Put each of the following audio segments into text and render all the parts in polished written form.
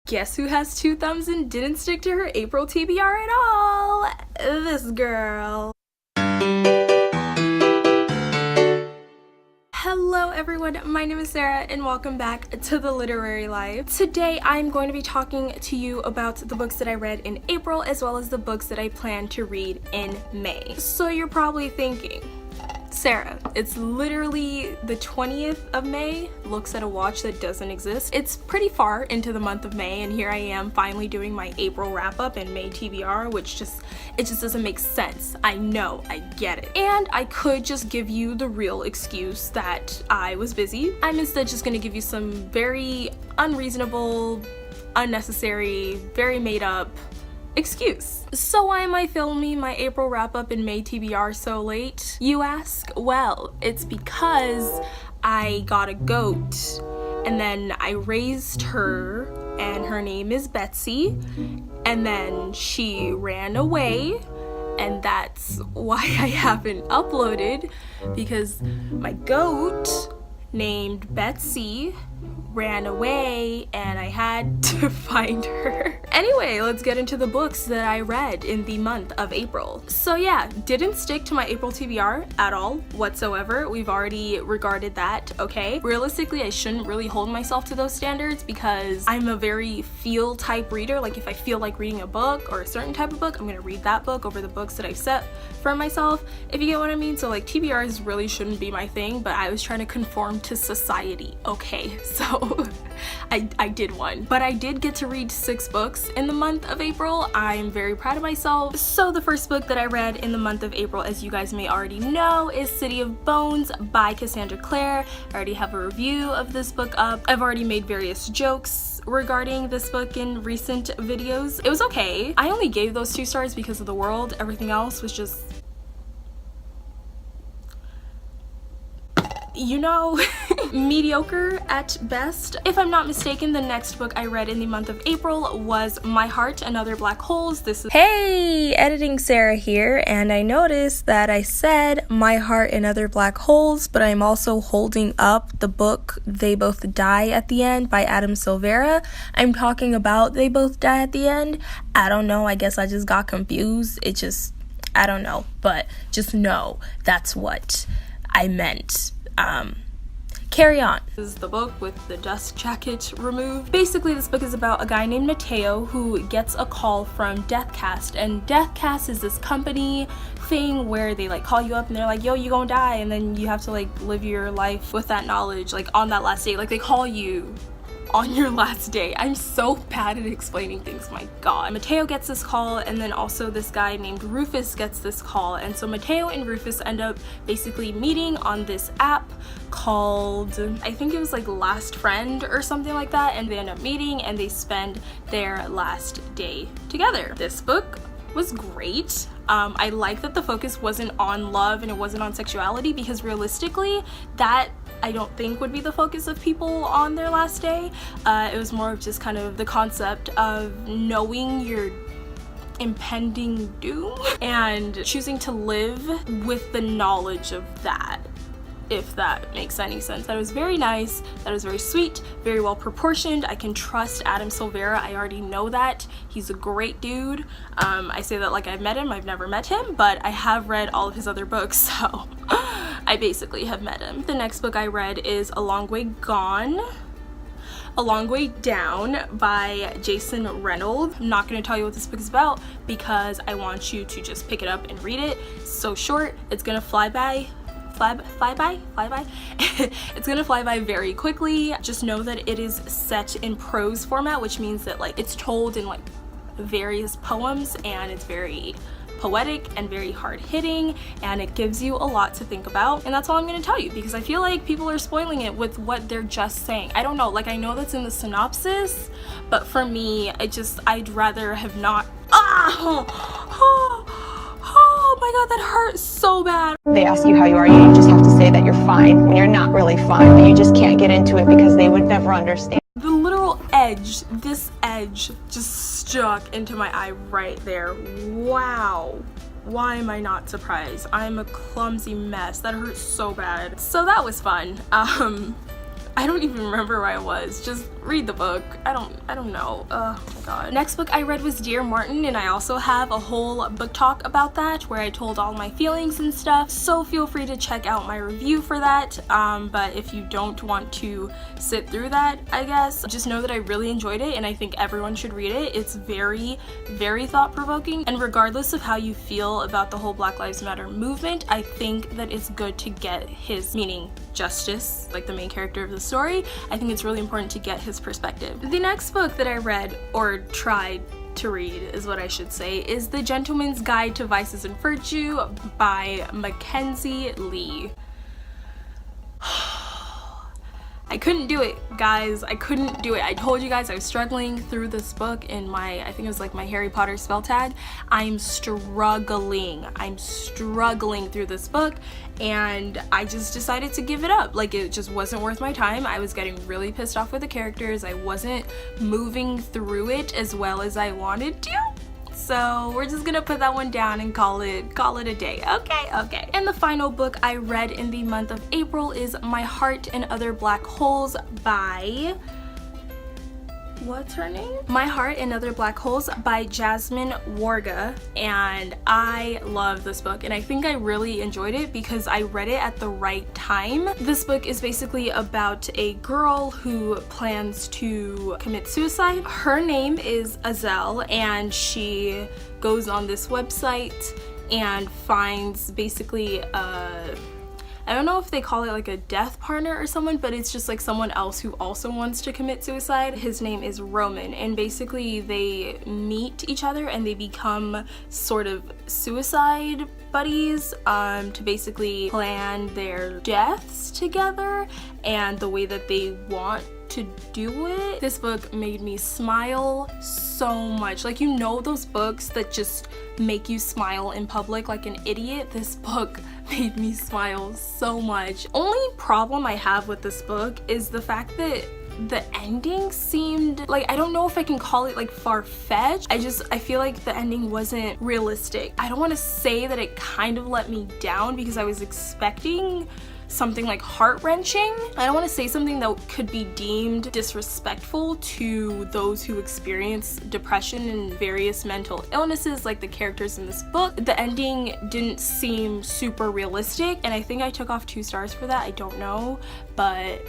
Guess who has 2 thumbs and didn't stick to her April TBR at all? This girl. Hello everyone, my name is Sarah and welcome back to The Literary Life. Today I'm going to be talking to you about the books that I read in April as well as the books that I plan to read in May. So you're probably thinking, Sarah, it's literally the 20th of May, looks at a watch that doesn't exist. It's pretty far into the month of May and here I am finally doing my April wrap up and May TBR, which just doesn't make sense. I know, I get it. And I could just give you the real excuse that I was busy. I'm instead just gonna give you some very unreasonable, unnecessary, very made up excuse. So why am I filming my April wrap up and May TBR so late, you ask? Well, it's because I got a goat and then I raised her and her name is Betsy and then she ran away and that's why I haven't uploaded, because my goat named Betsy ran away and I had to find her. Anyway, let's get into the books that I read in the month of April. So yeah, didn't stick to my April TBR at all whatsoever. We've already regarded that, okay? Realistically, I shouldn't really hold myself to those standards because I'm a very feel type reader. Like if I feel like reading a book or a certain type of book, I'm gonna read that book over the books that I've set for myself, if you get what I mean. So like TBRs really shouldn't be my thing, but I was trying to conform to society, okay? So I did one, but I did get to read 6 books in the month of April. I'm very proud of myself. So the first book that I read in the month of April, as you guys may already know, is City of Bones by Cassandra Clare. I already have a review of this book up. I've already made various jokes regarding this book in recent videos. It was okay. I only gave those 2 stars because of the world. Everything else was just, you know, mediocre at best. If I'm not mistaken, the next book I read in the month of April was My Heart and Other Black Holes. This is Hey, Editing Sarah here, and I noticed that I said My Heart and Other Black Holes, but I'm also holding up the book They Both Die at the End by Adam Silvera. I'm talking about They Both Die at the End. I don't know, I guess I just got confused. I don't know, but just know that's what I meant. Carry on. This is the book with the dust jacket removed. Basically, this book is about a guy named Mateo who gets a call from Deathcast, and Deathcast is this company thing where they like call you up and they're like, yo, you gonna die, and then you have to like live your life with that knowledge like on that last day. Like they call you on your last day. I'm so bad at explaining things, my god. Mateo gets this call and then also this guy named Rufus gets this call, and so Mateo and Rufus end up basically meeting on this app called, I think it was like Last Friend or something like that, and they end up meeting and they spend their last day together. This book was great. I like that the focus wasn't on love and it wasn't on sexuality, because realistically that I don't think would be the focus of people on their last day. It was more of just kind of the concept of knowing your impending doom and choosing to live with the knowledge of that, if that makes any sense. That was very nice, that was very sweet, very well proportioned. I can trust Adam Silvera, I already know that. He's a great dude. I say that like I've met him, I've never met him, but I have read all of his other books, so I basically have met him. The next book I read is A Long Way Down by Jason Reynolds. I'm not going to tell you what this book is about because I want you to just pick it up and read it. It's so short, it's gonna fly by. It's gonna fly by very quickly. Just know that it is set in prose format, which means that like it's told in like various poems and it's very poetic and very hard-hitting, and it gives you a lot to think about, and that's all I'm going to tell you because I feel like people are spoiling it with what they're just saying. I don't know, like I know that's in the synopsis, but for me I'd rather have not. Oh my god, that hurt so bad. They ask you how you are, you just have to say that you're fine when you're not really fine, but you just can't get into it because they would never understand. The literal edge, this edge just stuck into my eye right there. Wow. Why am I not surprised? I'm a clumsy mess. That hurt so bad. So that was fun. I don't even remember where I was. Just read the book. I don't know. Oh my god. Next book I read was Dear Martin, and I also have a whole book talk about that where I told all my feelings and stuff. So feel free to check out my review for that. But if you don't want to sit through that, I guess, just know that I really enjoyed it and I think everyone should read it. It's very, very thought-provoking, and regardless of how you feel about the whole Black Lives Matter movement, I think that it's good to get his, meaning Justice, like the main character of the story, I think it's really important to get his perspective. The next book that I read, or tried to read is what I should say, is The Gentleman's Guide to Vices and Virtue by Mackenzie Lee. I couldn't do it, guys. I couldn't do it. I told you guys I was struggling through this book in my, I think it was like my Harry Potter spell tag. I'm struggling through this book, and I just decided to give it up. Like, it just wasn't worth my time. I was getting really pissed off with the characters. I wasn't moving through it as well as I wanted to. So we're just gonna put that one down and call it a day. Okay. And the final book I read in the month of April is My Heart and Other Black Holes by, what's her name? My Heart and Other Black Holes by Jasmine Warga, and I love this book, and I think I really enjoyed it because I read it at the right time. This book is basically about a girl who plans to commit suicide. Her name is Azelle, and she goes on this website and finds basically I don't know if they call it like a death partner or someone, but it's just like someone else who also wants to commit suicide. His name is Roman, and basically they meet each other and they become sort of suicide buddies to basically plan their deaths together and the way that they want to do it. This book made me smile so much. Like, you know those books that just make you smile in public like an idiot? This book made me smile so much. Only problem I have with this book is the fact that the ending seemed like, I don't know if I can call it like far-fetched. I feel like the ending wasn't realistic. I don't want to say that it kind of let me down because I was expecting something like heart-wrenching. I don't want to say something that could be deemed disrespectful to those who experience depression and various mental illnesses like the characters in this book. The ending didn't seem super realistic, and I think I took off 2 stars for that. I don't know, but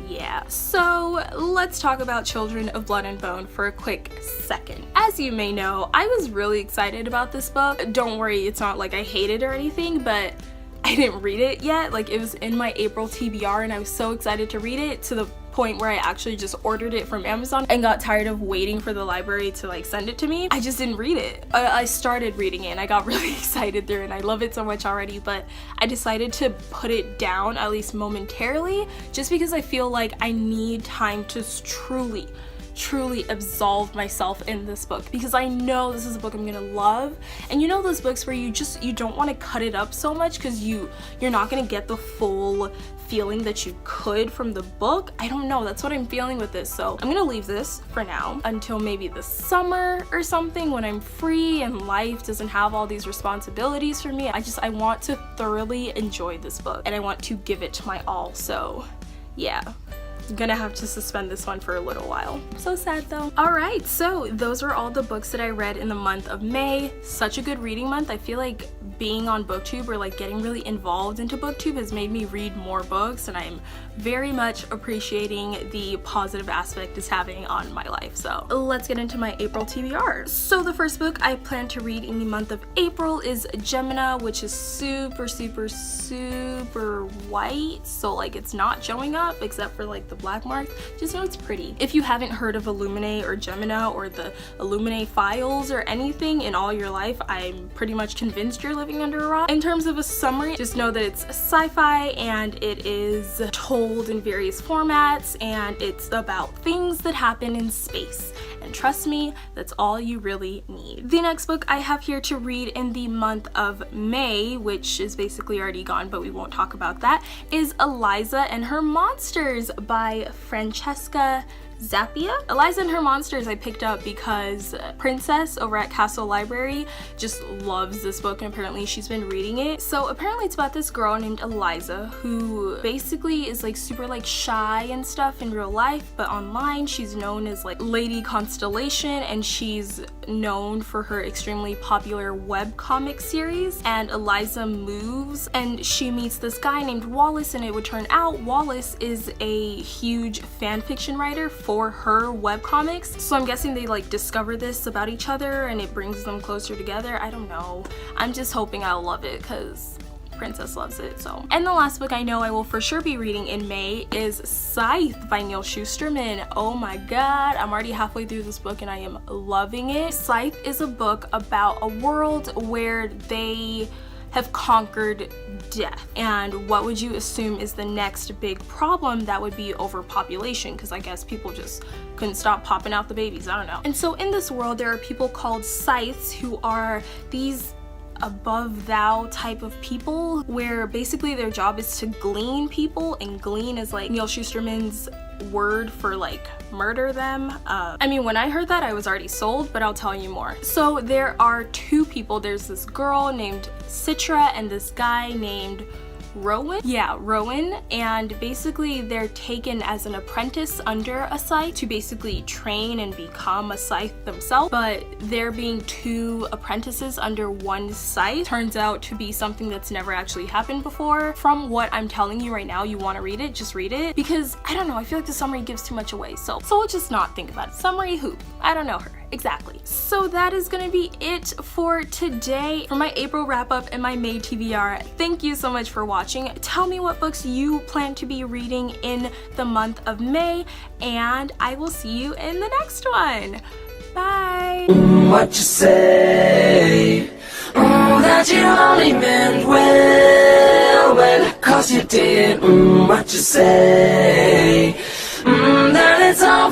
yeah. So let's talk about Children of Blood and Bone for a quick second. As you may know, I was really excited about this book. Don't worry, it's not like I hate it or anything, but I didn't read it yet. Like, it was in my April TBR and I was so excited to read it to the point where I actually just ordered it from Amazon and got tired of waiting for the library to like send it to me. I just didn't read it. I started reading it and I got really excited through it and I love it so much already, but I decided to put it down, at least momentarily, just because I feel like I need time to truly absolve myself in this book, because I know this is a book I'm gonna love. And you know those books where you don't want to cut it up so much because you're not gonna get the full feeling that you could from the book. I don't know, that's what I'm feeling with this. So I'm gonna leave this for now until maybe the summer or something when I'm free and life doesn't have all these responsibilities for me. I want to thoroughly enjoy this book and I want to give it my all. So yeah, gonna have to suspend this one for a little while. So sad though. Alright, so those are all the books that I read in the month of May. Such a good reading month. I feel like being on BookTube or like getting really involved into BookTube has made me read more books, and I'm very much appreciating the positive aspect it's having on my life. So let's get into my April TBR. So the first book I plan to read in the month of April is Gemina, which is super white, so like it's not showing up except for like the black mark. Just know it's pretty. If you haven't heard of Illuminae or Gemina or the Illuminae files or anything in all your life, I'm pretty much convinced you're living under a rock. In terms of a summary, just know that it's sci-fi and it is told in various formats and it's about things that happen in space. And trust me, that's all you really need. The next book I have here to read in the month of May, which is basically already gone, but we won't talk about that, is Eliza and Her Monsters by Francesca Zappia. Eliza and Her Monsters I picked up because Princess over at Castle Library just loves this book, and apparently she's been reading it. So apparently it's about this girl named Eliza who basically is like super like shy and stuff in real life, but online she's known as like Lady Constellation, and she's known for her extremely popular webcomic series. And Eliza moves and she meets this guy named Wallace, and it would turn out Wallace is a huge fan fiction writer for her webcomics. So I'm guessing they like discover this about each other and it brings them closer together. I don't know. I'm just hoping I'll love it because Princess loves it. So, and the last book I know I will for sure be reading in May is Scythe by Neil Shusterman. Oh my god, I'm already halfway through this book and I am loving it. Scythe is a book about a world where they have conquered death, and what would you assume is the next big problem? That would be overpopulation, because I guess people just couldn't stop popping out the babies. I don't know. And so in this world there are people called Scythes who are these above thou type of people where basically their job is to glean people, and glean is like Neil Shusterman's word for like murder them. I mean, when I heard that I was already sold, but I'll tell you more. So there are two people. There's this girl named Citra and this guy named Rowan? Yeah, Rowan. And basically they're taken as an apprentice under a Scythe to basically train and become a Scythe themselves. But there being two apprentices under one Scythe turns out to be something that's never actually happened before. From what I'm telling you right now, you want to read it, just read it. Because I don't know, I feel like the summary gives too much away. So we'll just not think about it. Summary who? I don't know her. Exactly. So that is gonna be it for today for my April wrap up and my May TBR. Thank you so much for watching. Tell me what books you plan to be reading in the month of May, and I will see you in the next one. Bye. What you say? That you only meant well, cause you did. What you say? That it's all